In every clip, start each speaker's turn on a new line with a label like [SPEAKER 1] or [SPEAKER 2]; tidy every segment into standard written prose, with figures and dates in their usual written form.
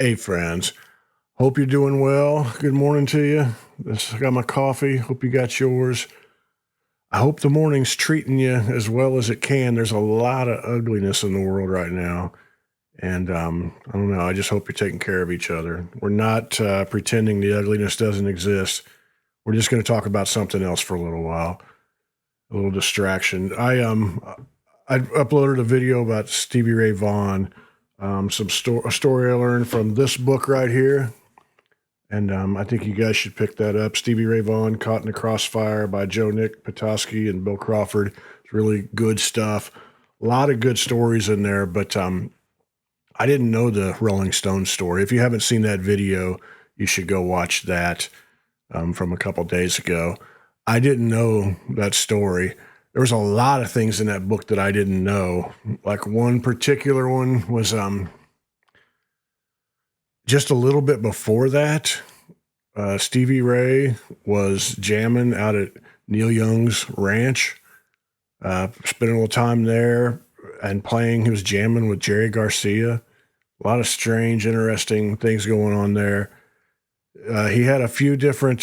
[SPEAKER 1] Hey, friends. Hope you're doing well. Good morning to you. I got my coffee. Hope you got yours. I hope the morning's treating you as well as it can. There's a lot of ugliness in the world right now. And I don't know. I just hope you're taking care of each other. We're not pretending the ugliness doesn't exist. We're just going to talk about something else for a little while, a little distraction. I uploaded a video about Stevie Ray Vaughan, a story I learned from this book right here. And I think you guys should pick that up. Stevie Ray Vaughan, Caught in the Crossfire by Joe Nick Petoskey and Bill Crawford. It's really good stuff. A lot of good stories in there, but I didn't know the Rolling Stones story. If you haven't seen that video, you should go watch that from a couple days ago. I didn't know that story. There was a lot of things in that book that I didn't know. Like one particular one was just a little bit before that, Stevie Ray was jamming out at Neil Young's ranch, spending a little time there and playing. He was jamming with Jerry Garcia. A lot of strange, interesting things going on there. He had a few different,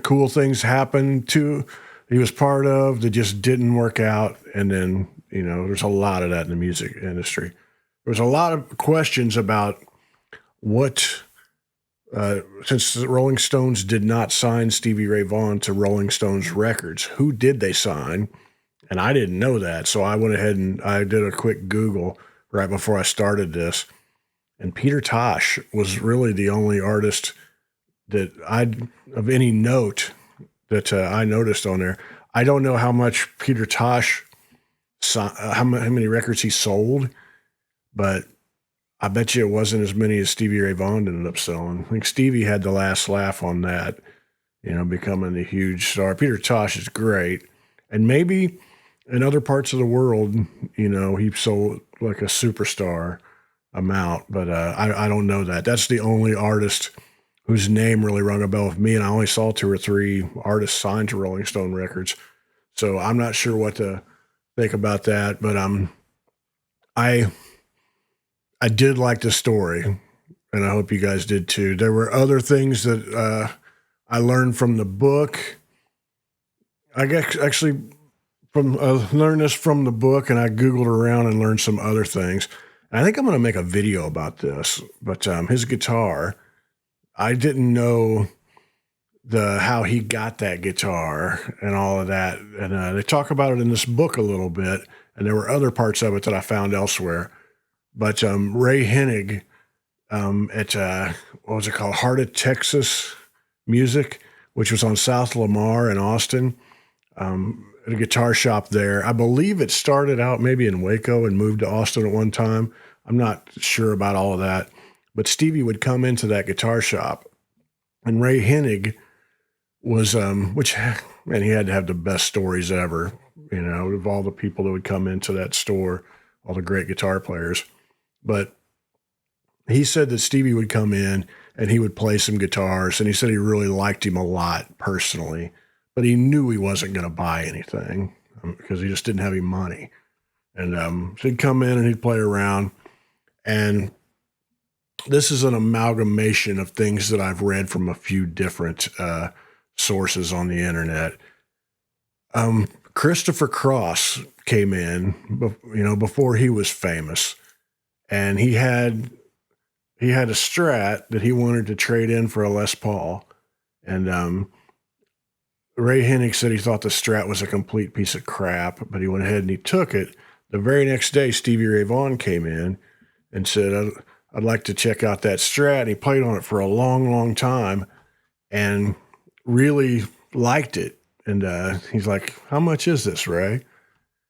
[SPEAKER 1] cool things happen too. He was part of that just didn't work out. And then, there's a lot of that in the music industry. There was a lot of questions about what, since the Rolling Stones did not sign Stevie Ray Vaughan to Rolling Stones Records, who did they sign? And I didn't know that. So I went ahead and I did a quick Google right before I started this. And Peter Tosh was really the only artist that of any note that I noticed on there. I don't know how much Peter Tosh, how many records he sold, but I bet you it wasn't as many as Stevie Ray Vaughan ended up selling. I think Stevie had the last laugh on that, becoming a huge star. Peter Tosh is great. And maybe in other parts of the world, he sold like a superstar amount, but I don't know that. That's the only artist whose name really rung a bell with me, and I only saw 2 or 3 artists signed to Rolling Stone Records. So I'm not sure what to think about that, but I did like the story, and I hope you guys did too. There were other things that I learned from the book. I guess actually learned this from the book, and I Googled around and learned some other things. And I think I'm going to make a video about this, but his guitar, I didn't know how he got that guitar and all of that. And they talk about it in this book a little bit, and there were other parts of it that I found elsewhere. But Ray Hennig at what was it called? Heart of Texas Music, which was on South Lamar in Austin, at a guitar shop there. I believe it started out maybe in Waco and moved to Austin at one time. I'm not sure about all of that. But Stevie would come into that guitar shop, and Ray Hennig was, and he had to have the best stories ever, of all the people that would come into that store, all the great guitar players. But he said that Stevie would come in and he would play some guitars, and he said he really liked him a lot personally, but he knew he wasn't going to buy anything because he just didn't have any money. And so he'd come in and he'd play around, and this is an amalgamation of things that I've read from a few different sources on the internet. Christopher Cross came in, before he was famous, and he had a Strat that he wanted to trade in for a Les Paul, and Ray Hennig said he thought the Strat was a complete piece of crap, but he went ahead and he took it. The very next day, Stevie Ray Vaughan came in and said, I'd like to check out that Strat. And he played on it for a long, long time and really liked it. And he's like, how much is this, Ray?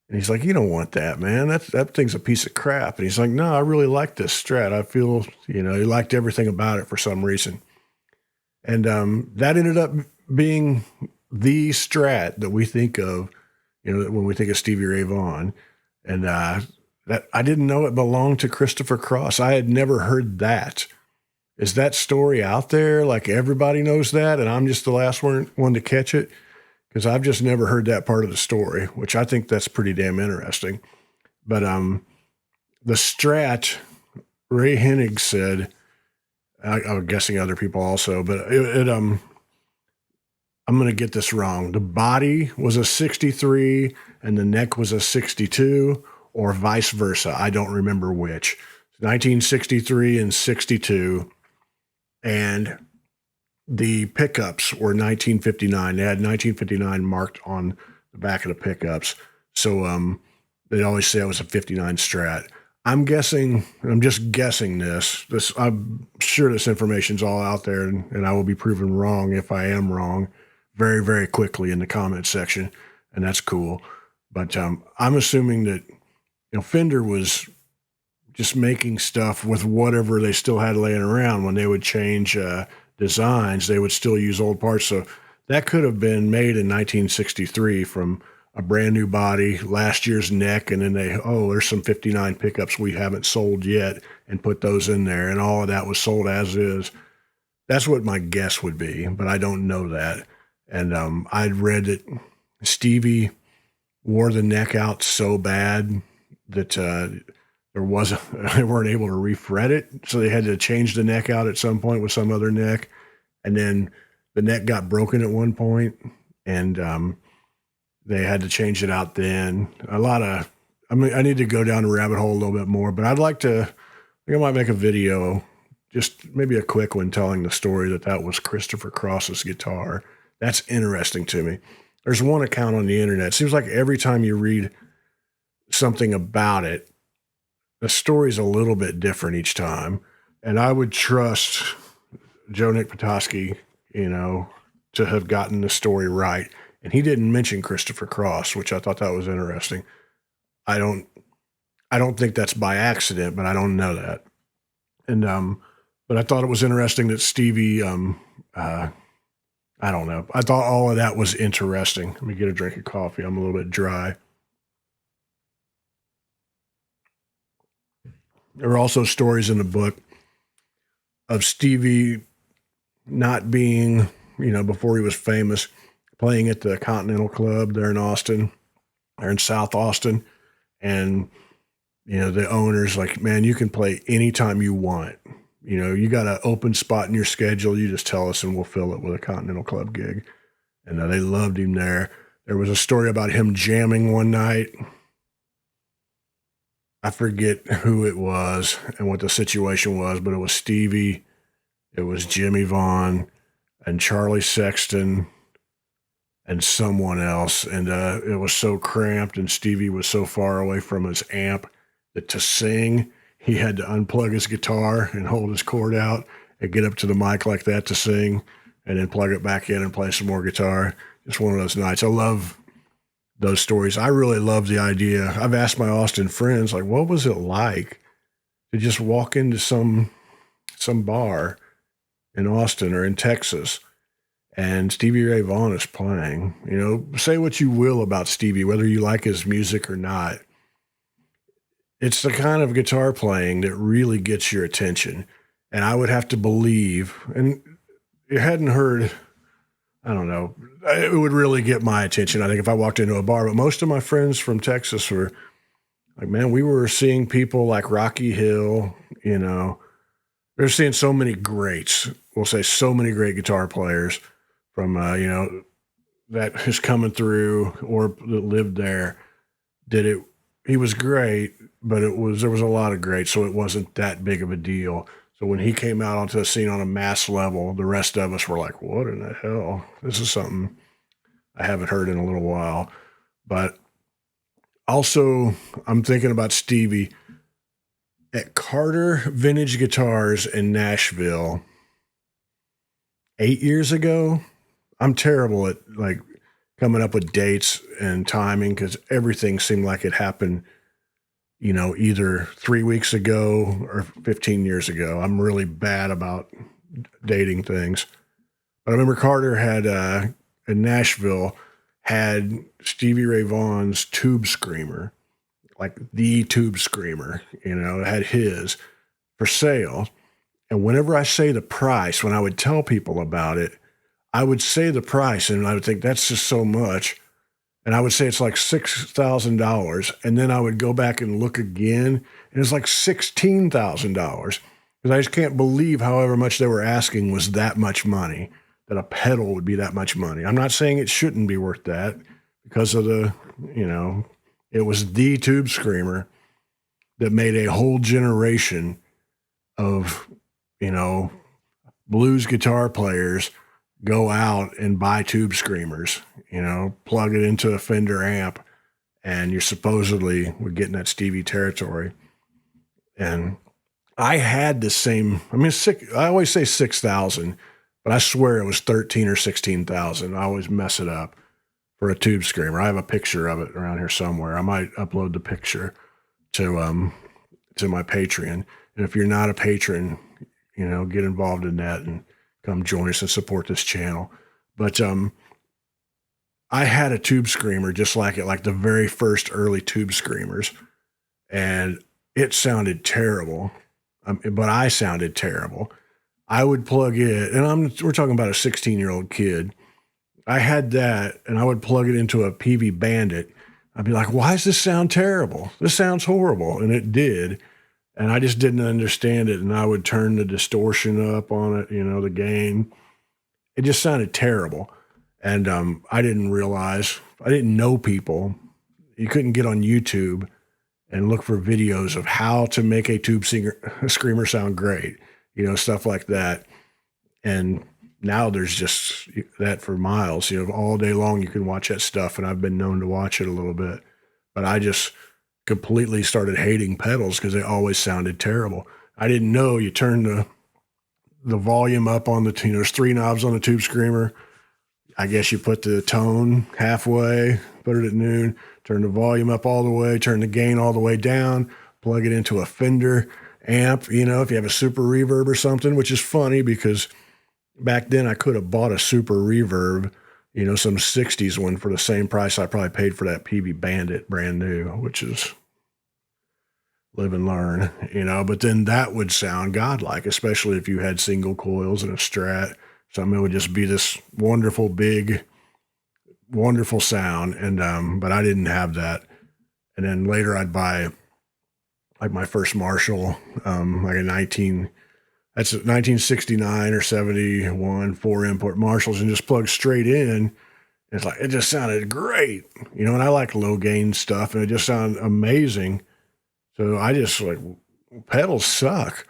[SPEAKER 1] And he's like, you don't want that, man. That thing's a piece of crap. And he's like, no, I really like this Strat. I feel, he liked everything about it for some reason. And that ended up being the Strat that we think of, when we think of Stevie Ray Vaughan. And that I didn't know it belonged to Christopher Cross. I had never heard that. Is that story out there? Like everybody knows that, and I'm just the last one to catch it? Because I've just never heard that part of the story, which I think that's pretty damn interesting. But the Strat Ray Hennig said, I'm guessing other people also, but I'm going to get this wrong. The body was a 63 and the neck was a 62, or vice versa. I don't remember which. 1963 and 62. And the pickups were 1959. They had 1959 marked on the back of the pickups. So they always say it was a 59 Strat. I'm guessing, I'm just guessing this. I'm sure this information's all out there, and I will be proven wrong if I am wrong very, very quickly in the comment section, and that's cool. But I'm assuming that Fender was just making stuff with whatever they still had laying around. When they would change designs, they would still use old parts. So that could have been made in 1963 from a brand new body, last year's neck, and then there's some 59 pickups we haven't sold yet, and put those in there, and all of that was sold as is. That's what my guess would be, but I don't know that. And I'd read that Stevie wore the neck out so bad that they weren't able to refret it, so they had to change the neck out at some point with some other neck, and then the neck got broken at one point, and they had to change it out then. I need to go down the rabbit hole a little bit more, but I think I might make a video, just maybe a quick one, telling the story that was Christopher Cross's guitar. That's interesting to me. There's one account on the internet. It seems like every time you read something about it, the story's a little bit different each time. And I would trust Joe Nick Petoskey, to have gotten the story right. And he didn't mention Christopher Cross, which I thought that was interesting. I don't think that's by accident, but I don't know that. And but I thought it was interesting that Stevie I don't know. I thought all of that was interesting. Let me get a drink of coffee. I'm a little bit dry. There were also stories in the book of Stevie not being, before he was famous, playing at the Continental Club there in Austin, or in South Austin. And, the owner's like, man, you can play anytime you want. You got an open spot in your schedule. You just tell us and we'll fill it with a Continental Club gig. And they loved him there. There was a story about him jamming one night. I forget who it was and what the situation was, but it was Stevie, it was Jimmy Vaughan, and Charlie Sexton, and someone else. And it was so cramped, and Stevie was so far away from his amp that to sing, he had to unplug his guitar and hold his cord out and get up to the mic like that to sing, and then plug it back in and play some more guitar. Just one of those nights. I love those stories. I really love the idea. I've asked my Austin friends, like, what was it like to just walk into some bar in Austin or in Texas and Stevie Ray Vaughan is playing? Say what you will about Stevie, whether you like his music or not. It's the kind of guitar playing that really gets your attention. And I would have to believe, and you hadn't heard, I don't know, it would really get my attention, I think, if I walked into a bar. But most of my friends from Texas were like, man, we were seeing people like Rocky Hill, they're seeing so many greats. We'll say so many great guitar players from, that is coming through or that lived there. He was great, but there was a lot of greats, so it wasn't that big of a deal. So when he came out onto the scene on a mass level, the rest of us were like, what in the hell? This is something I haven't heard in a little while. But also, I'm thinking about Stevie at Carter Vintage Guitars in Nashville 8 years ago. I'm terrible at coming up with dates and timing because everything seemed like it happened either 3 weeks ago or 15 years ago. I'm really bad about dating things. But I remember Carter had, in Nashville, had Stevie Ray Vaughan's Tube Screamer, like the Tube Screamer, it had his for sale. And whenever I say the price, when I would tell people about it, I would say the price and I would think that's just so much. And I would say it's like $6,000. And then I would go back and look again, and it's like $16,000. Because I just can't believe however much they were asking was that much money, that a pedal would be that much money. I'm not saying it shouldn't be worth that because of it was the Tube Screamer that made a whole generation of, blues guitar players go out and buy Tube Screamers, plug it into a Fender amp, and you're supposedly we're getting that Stevie territory. And I had the same, I always say 6,000, but I swear it was 13 or 16,000. I always mess it up for a Tube Screamer. I have a picture of it around here somewhere. I might upload the picture to my Patreon. And if you're not a patron, get involved in that and come join us and support this channel. But I had a Tube Screamer just like it, like the very first early Tube Screamers, and it sounded terrible. But I sounded terrible. I would plug it, and we're talking about a 16-year-old kid. I had that, and I would plug it into a PV Bandit. I'd be like, why does this sound terrible? This sounds horrible. And it did. And I just didn't understand it. And I would turn the distortion up on it, the gain. It just sounded terrible. And I didn't know people. You couldn't get on YouTube and look for videos of how to make a Tube Screamer sound great, stuff like that. And now there's just that for miles, all day long you can watch that stuff. And I've been known to watch it a little bit, but I just completely started hating pedals because they always sounded terrible. I didn't know you turn the volume up on there's 3 knobs on the Tube Screamer. I guess you put the tone halfway, put it at noon, turn the volume up all the way, turn the gain all the way down, plug it into a Fender amp, if you have a super reverb or something, which is funny because back then I could have bought a super reverb, some 60s one for the same price I probably paid for that PV Bandit brand new, which is live and learn, but then that would sound godlike, especially if you had single coils and a Strat. Something that would just be this wonderful, big, wonderful sound. And, but I didn't have that. And then later I'd buy like my first Marshall, like a 1969 or 71 4-import Marshalls, and just plug straight in. It's like, it just sounded great, and I like low gain stuff and it just sounded amazing. So I just pedals suck.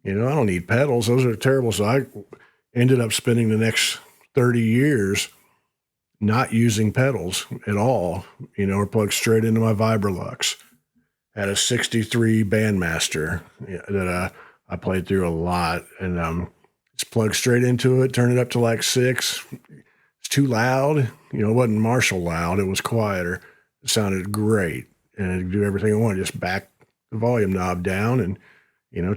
[SPEAKER 1] I don't need pedals. Those are terrible. So I ended up spending the next 30 years not using pedals at all, or plugged straight into my Vibrolux. Had a 63 Bandmaster that I played through a lot, and just plugged straight into it, turn it up to like 6. It's too loud. It wasn't Marshall loud. It was quieter. It sounded great, and it'd do everything I wanted. Just back the volume knob down and,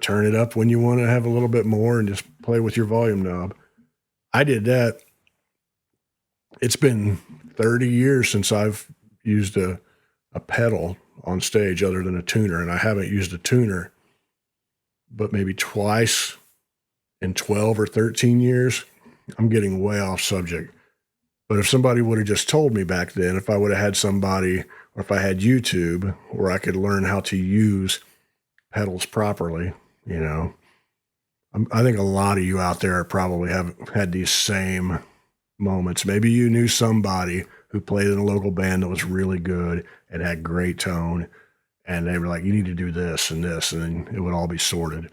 [SPEAKER 1] turn it up when you want to have a little bit more and just play with your volume knob. I did that. It's been 30 years since I've used a pedal on stage other than a tuner, and I haven't used a tuner but maybe twice in 12 or 13 years. I'm getting way off subject. But if somebody would have just told me back then, if I would have had somebody, or if I had YouTube where I could learn how to use pedals properly, I think a lot of you out there probably have had these same moments. Maybe you knew somebody who played in a local band that was really good and had great tone, and they were like, you need to do this, and then it would all be sorted.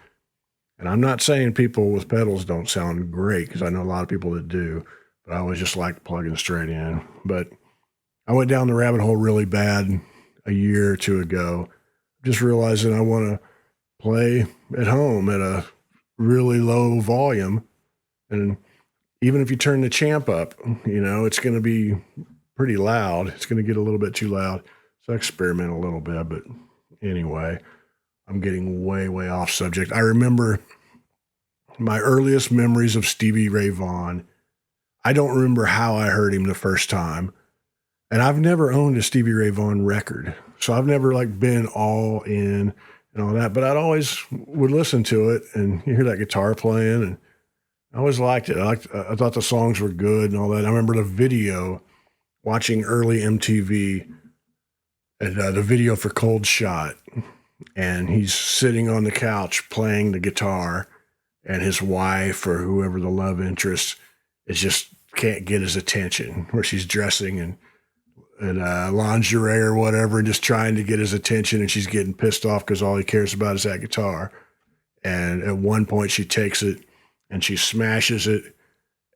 [SPEAKER 1] And I'm not saying people with pedals don't sound great, because I know a lot of people that do, but I always just like plugging straight in. But I went down the rabbit hole really bad a year or two ago, just realizing I want to play at home at a really low volume. And even if you turn the champ up, it's going to be pretty loud. It's going to get a little bit too loud. So I experiment a little bit, but anyway, I'm getting way, way off subject. I remember my earliest memories of Stevie Ray Vaughan. I don't remember how I heard him the first time. And I've never owned a Stevie Ray Vaughan record. So I've never been all in and all that, but I'd always would listen to it and you hear that guitar playing, and I always liked it. I thought the songs were good and all that. I remember the video watching early MTV and the video for Cold Shot, and he's sitting on the couch playing the guitar, and his wife or whoever the love interest is just can't get his attention, where she's dressing in lingerie or whatever, and just trying to get his attention, and she's getting pissed off because all he cares about is that guitar. And at one point she takes it and she smashes it,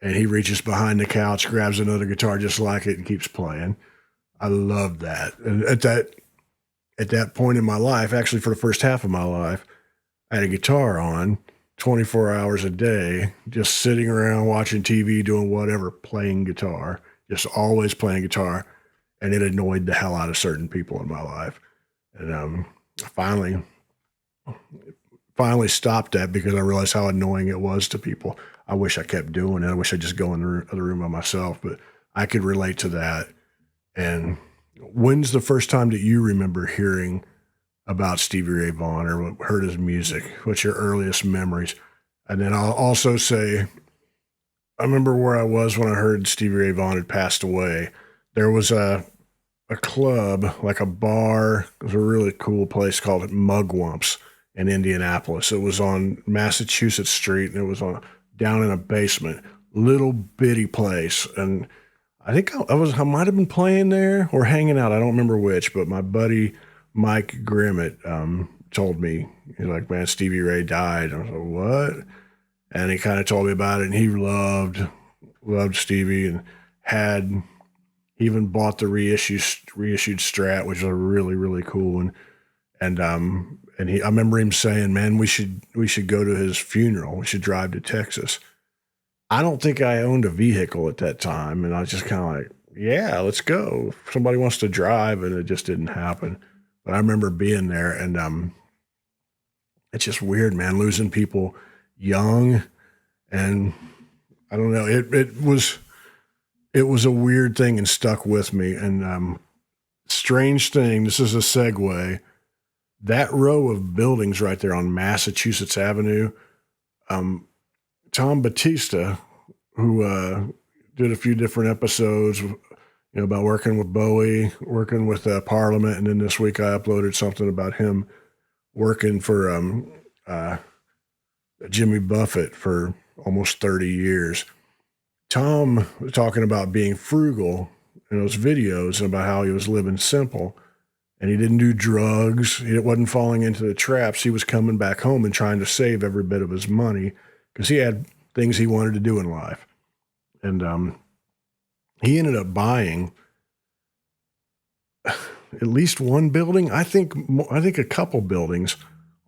[SPEAKER 1] and he reaches behind the couch, grabs another guitar just like it, and keeps playing. I love that. And at that point in my life, actually for the first half of my life, I had a guitar on 24 hours a day, just sitting around watching TV, doing whatever, playing guitar, just always playing guitar. And it annoyed the hell out of certain people in my life. And I finally stopped that because I realized how annoying it was to people. I wish I kept doing it. I wish I'd just go in the other room by myself, but I could relate to that. And when's the first time that you remember hearing about Stevie Ray Vaughan or heard his music? What's your earliest memories? And then I'll also say, I remember where I was when I heard Stevie Ray Vaughan had passed away. There was a club, like a bar. It was a really cool place called Mugwumps in Indianapolis. It was on Massachusetts Street, and it was down in a basement, little bitty place. And I think I might have been playing there or hanging out. I don't remember which, but my buddy Mike Grimmett told me, he's like, man, Stevie Ray died. I was like, what? And he kind of told me about it, and he loved Stevie, and he even bought the reissued Strat, which was a really, really cool one. And I remember him saying, man, we should go to his funeral. We should drive to Texas. I don't think I owned a vehicle at that time. And I was just kind of like, yeah, let's go. If somebody wants to drive, and it just didn't happen. But I remember being there, and it's just weird, man, losing people young. And I don't know, it was a weird thing and stuck with me. And strange thing, this is a segue, that row of buildings right there on Massachusetts Avenue, Tom Batista, who did a few different episodes, about working with Bowie, working with Parliament, and then this week I uploaded something about him working for Jimmy Buffett for almost 30 years. Tom was talking about being frugal in those videos and about how he was living simple, and he didn't do drugs. He wasn't falling into the traps. He was coming back home and trying to save every bit of his money because he had things he wanted to do in life. And he ended up buying at least one building. I think a couple buildings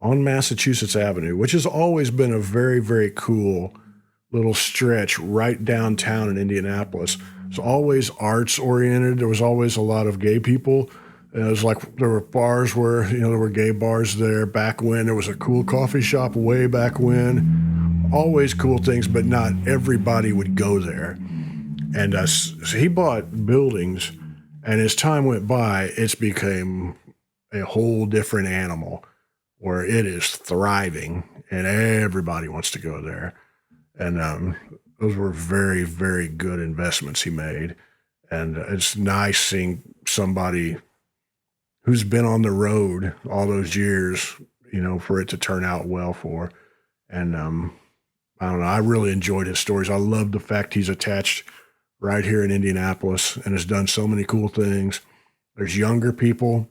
[SPEAKER 1] on Massachusetts Avenue, which has always been a very, very cool little stretch right downtown in Indianapolis. It's always arts oriented. There was always a lot of gay people. And it was like there were bars where, there were gay bars there back when. There was a cool coffee shop way back when. Always cool things, but not everybody would go there. And so he bought buildings, and as time went by, it's became a whole different animal where it is thriving, and everybody wants to go there. And those were very, very good investments he made. And it's nice seeing somebody who's been on the road all those years, for it to turn out well for. And I don't know, I really enjoyed his stories. I love the fact he's attached right here in Indianapolis and has done so many cool things. There's younger people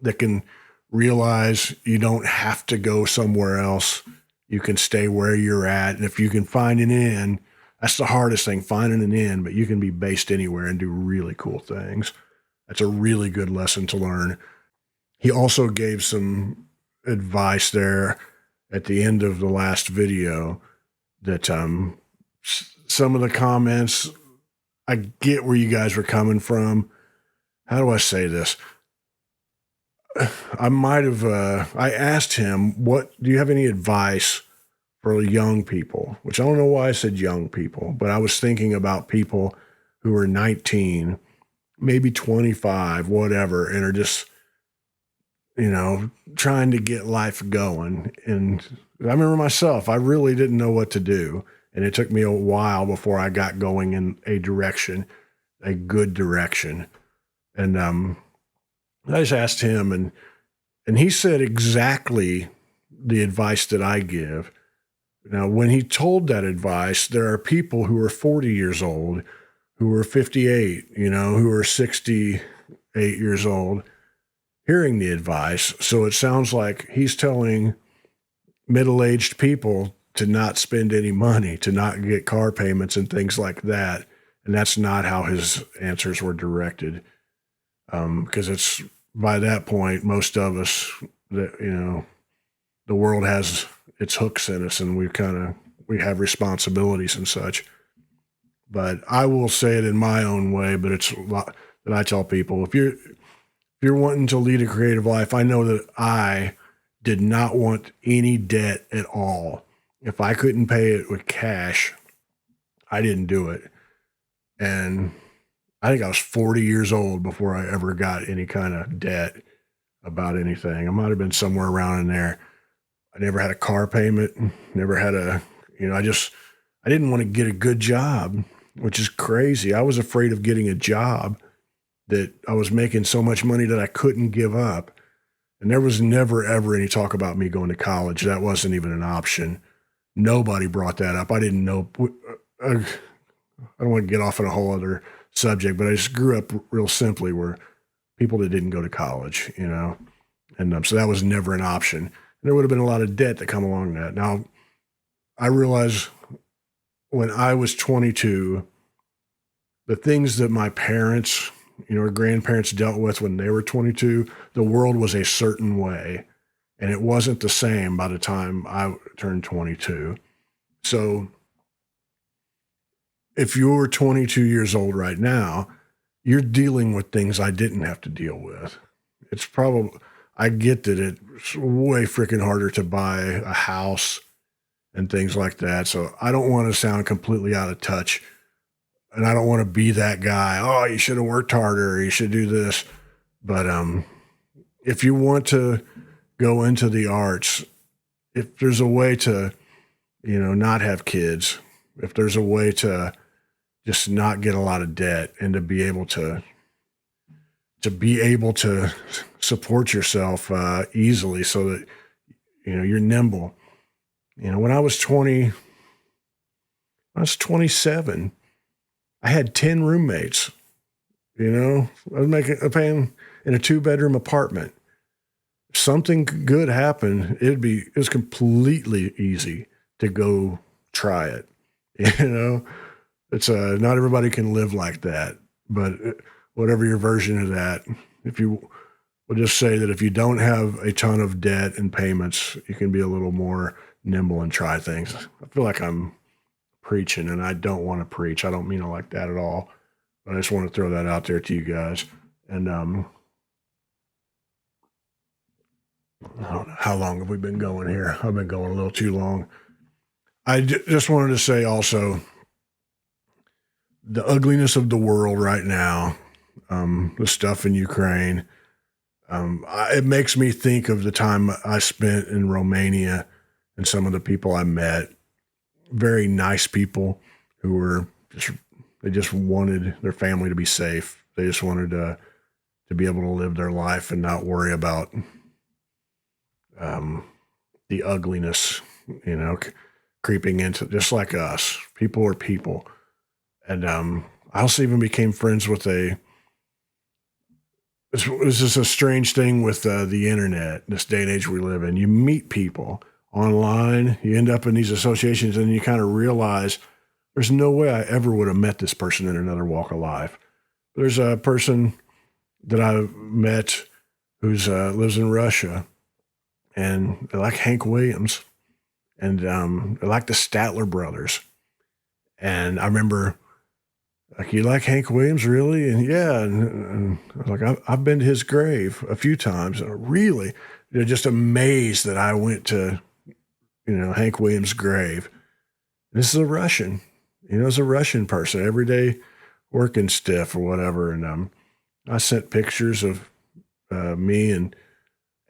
[SPEAKER 1] that can realize you don't have to go somewhere else. You can stay where you're at. And if you can find an inn, that's the hardest thing, finding an inn, but you can be based anywhere and do really cool things. That's a really good lesson to learn. He also gave some advice there at the end of the last video that some of the comments, I get where you guys were coming from. How do I say this? I asked him, do you have any advice for young people? Which I don't know why I said young people, but I was thinking about people who are 19, maybe 25, whatever, and are just, trying to get life going. And I remember myself, I really didn't know what to do. And it took me a while before I got going in a direction a good direction. And I just asked him, and he said exactly the advice that I give. Now, when he told that advice, there are people who are 40 years old, who are 58, who are 68 years old, hearing the advice. So it sounds like he's telling middle-aged people to not spend any money, to not get car payments and things like that. And that's not how his answers were directed. Because it's by that point, most of us, the world has its hooks in us, and we have responsibilities and such. But I will say it in my own way, but it's a lot that I tell people. If you're wanting to lead a creative life, I know that I did not want any debt at all. If I couldn't pay it with cash, I didn't do it. And I think I was 40 years old before I ever got any kind of debt about anything. I might have been somewhere around in there. I never had a car payment, never had I didn't want to get a good job, which is crazy. I was afraid of getting a job that I was making so much money that I couldn't give up. And there was never, ever any talk about me going to college. That wasn't even an option. Nobody brought that up. I didn't know. I don't want to get off on a whole other subject, but I just grew up real simply where people that didn't go to college, and so that was never an option. And there would have been a lot of debt that come along that. Now, I realized when I was 22, the things that my parents, or grandparents dealt with when they were 22, the world was a certain way, and it wasn't the same by the time I turned 22. So if you're 22 years old right now, you're dealing with things I didn't have to deal with. It's probably, I get that it's way freaking harder to buy a house and things like that. So I don't want to sound completely out of touch, and I don't want to be that guy. Oh, you should have worked harder. You should do this. But if you want to go into the arts, if there's a way to, not have kids, if there's a way to just not get a lot of debt and to be able to support yourself easily, so that you're nimble. When I was 27, I had 10 roommates. I was paying in a 2-bedroom apartment. If something good happened, it was completely easy to go try it. It's not everybody can live like that, but whatever your version of that, if you will just say that if you don't have a ton of debt and payments, you can be a little more nimble and try things. I feel like I'm preaching, and I don't want to preach. I don't mean it like that at all, but I just want to throw that out there to you guys. And I don't know, how long have we been going here? I've been going a little too long. I just wanted to say also, the ugliness of the world right now, the stuff in Ukraine, it makes me think of the time I spent in Romania and some of the people I met. Very nice people who they just wanted their family to be safe. They just wanted to be able to live their life and not worry about the ugliness, creeping into, just like us. People are people. And I also even became friends with it was just a strange thing with the internet, this day and age we live in. You meet people online, you end up in these associations, and you kind of realize there's no way I ever would have met this person in another walk of life. There's a person that I met who's lives in Russia, and they like Hank Williams, and they like the Statler brothers. And I remember, like, you like Hank Williams, really? And yeah, and I was like, I've been to his grave a few times. And really, they're just amazed that I went to, Hank Williams' grave. This is a Russian, it's a Russian person, every day working stiff or whatever. And I sent pictures of me and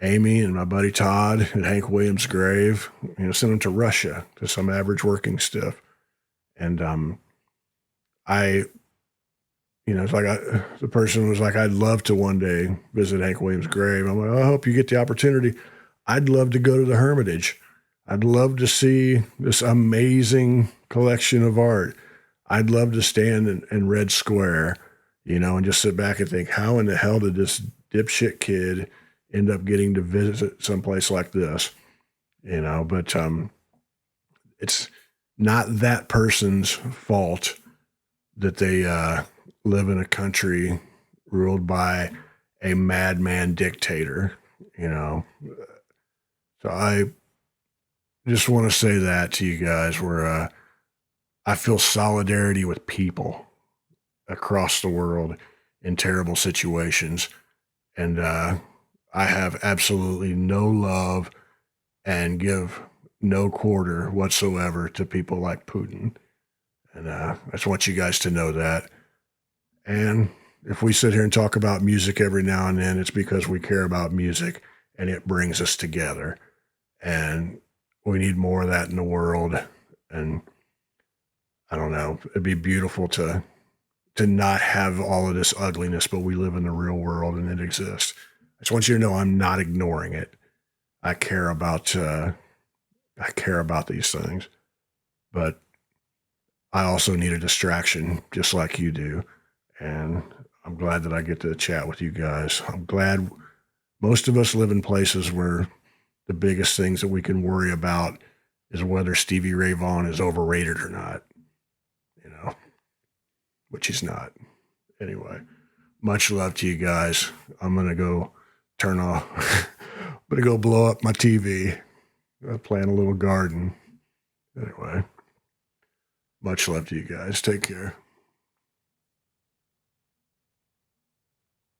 [SPEAKER 1] Amy and my buddy Todd at Hank Williams' grave, sent them to Russia to some average working stiff. And I It's like the person was like, I'd love to one day visit Hank Williams' grave. I'm like, I hope you get the opportunity. I'd love to go to the Hermitage. I'd love to see this amazing collection of art. I'd love to stand in Red Square, and just sit back and think, how in the hell did this dipshit kid end up getting to visit someplace like this? But it's not that person's fault that they live in a country ruled by a madman dictator, you know. So I just want to say that to you guys where I feel solidarity with people across the world in terrible situations. And I have absolutely no love and give no quarter whatsoever to people like Putin. And I just want you guys to know that. And if we sit here and talk about music every now and then, it's because we care about music and it brings us together. And we need more of that in the world. And I don't know, it'd be beautiful to not have all of this ugliness, but we live in the real world and it exists. I just want you to know I'm not ignoring it. I care about these things, but I also need a distraction just like you do. And I'm glad that I get to chat with you guys. I'm glad most of us live in places where the biggest things that we can worry about is whether Stevie Ray Vaughan is overrated or not, which he's not. Anyway, much love to you guys. I'm going to go turn off. I'm going to go blow up my TV. Plant a little garden. Anyway, much love to you guys. Take care.